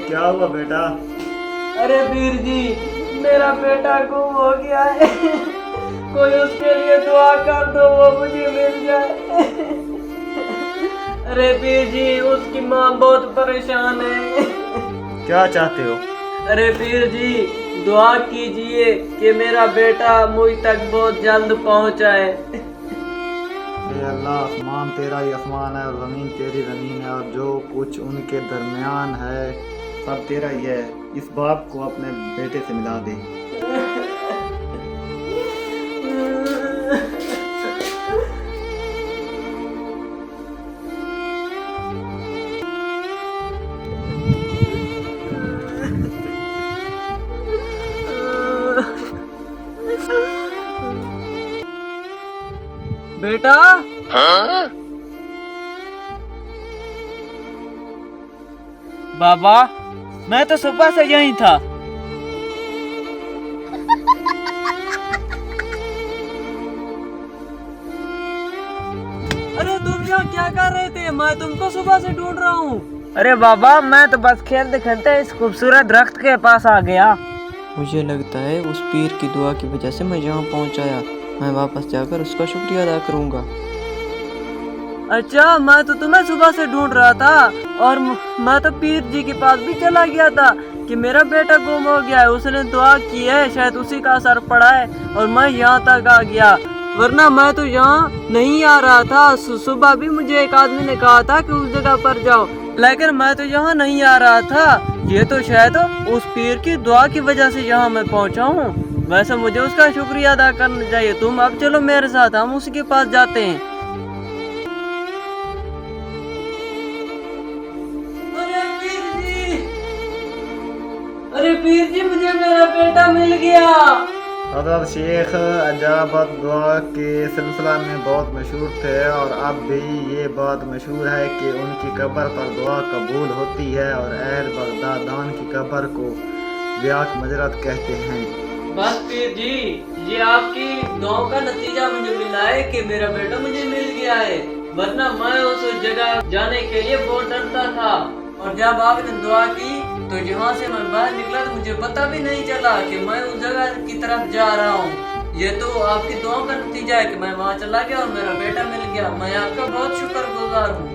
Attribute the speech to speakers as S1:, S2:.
S1: क्या हुआ बेटा?
S2: अरे पीर जी, मेरा बेटा गुम हो गया है। कोई उसके लिए दुआ कर दो, वो मुझे मिल जाए। अरे पीर जी, उसकी माँ बहुत परेशान है।
S1: क्या चाहते हो?
S2: अरे पीर जी, दुआ कीजिए कि मेरा बेटा मुझ तक बहुत जल्द पहुंचाए।
S1: ए अल्लाह, आसमान तेरा ही आसमान है और ज़मीन तेरी ज़मीन है, और जो कुछ उनके दरमियान है सब तेरा ही है। इस बाप को अपने बेटे से मिला दे।
S2: बेटा,
S3: बाबा, मैं तो सुबह से यहीं था।
S2: अरे तुम यहाँ क्या कर रहे थे? मैं तुमको सुबह से ढूंढ रहा हूँ।
S3: अरे बाबा, मैं तो बस खेलते खेलते इस खूबसूरत दरख्त के पास आ गया।
S4: मुझे लगता है उस पीर की दुआ की वजह से मैं यहाँ पहुँचाया। मैं वापस जाकर उसका शुक्रिया अदा करूँगा।
S2: अच्छा, मैं तो तुम्हें सुबह से ढूंढ रहा था, और मैं तो पीर जी के पास भी चला गया था कि मेरा बेटा गुम हो गया है। उसने दुआ की है, शायद उसी का असर पड़ा है और मैं यहाँ तक आ गया, वरना मैं तो यहाँ नहीं आ रहा था। सुबह भी मुझे एक आदमी ने कहा था कि उस जगह पर जाओ, लेकिन मैं तो यहाँ नहीं आ रहा था। ये तो शायद उस पीर की दुआ की वजह से यहाँ मैं पहुँचा हूँ। वैसे मुझे उसका शुक्रिया अदा करना चाहिए। तुम अब चलो मेरे साथ, हम उसी के पास जाते हैं। अरे पीर जी, मुझे मेरा बेटा मिल गया।
S1: हज़रत शेख अजाबत दुआ के सिलसिला में बहुत मशहूर थे, और अब भी ये बात मशहूर है कि उनकी कब्र पर दुआ कबूल होती है, और अहल बगदादान की कब्र को ब्याक मजरत कहते हैं।
S2: बस पीर जी, ये आपकी दुआओं का नतीजा मुझे मिला है कि मेरा बेटा मुझे मिल गया है, वरना मैं उस जगह जाने के लिए बहुत डरता था। और जब आपने दुआ की तो यहाँ से मैं बाहर निकला तो मुझे पता भी नहीं चला कि मैं उस जगह की तरफ जा रहा हूँ। ये तो आपकी दुआओं का नतीजा है कि मैं वहाँ चला गया और मेरा बेटा मिल गया। मैं आपका बहुत शुक्रगुजार हूँ।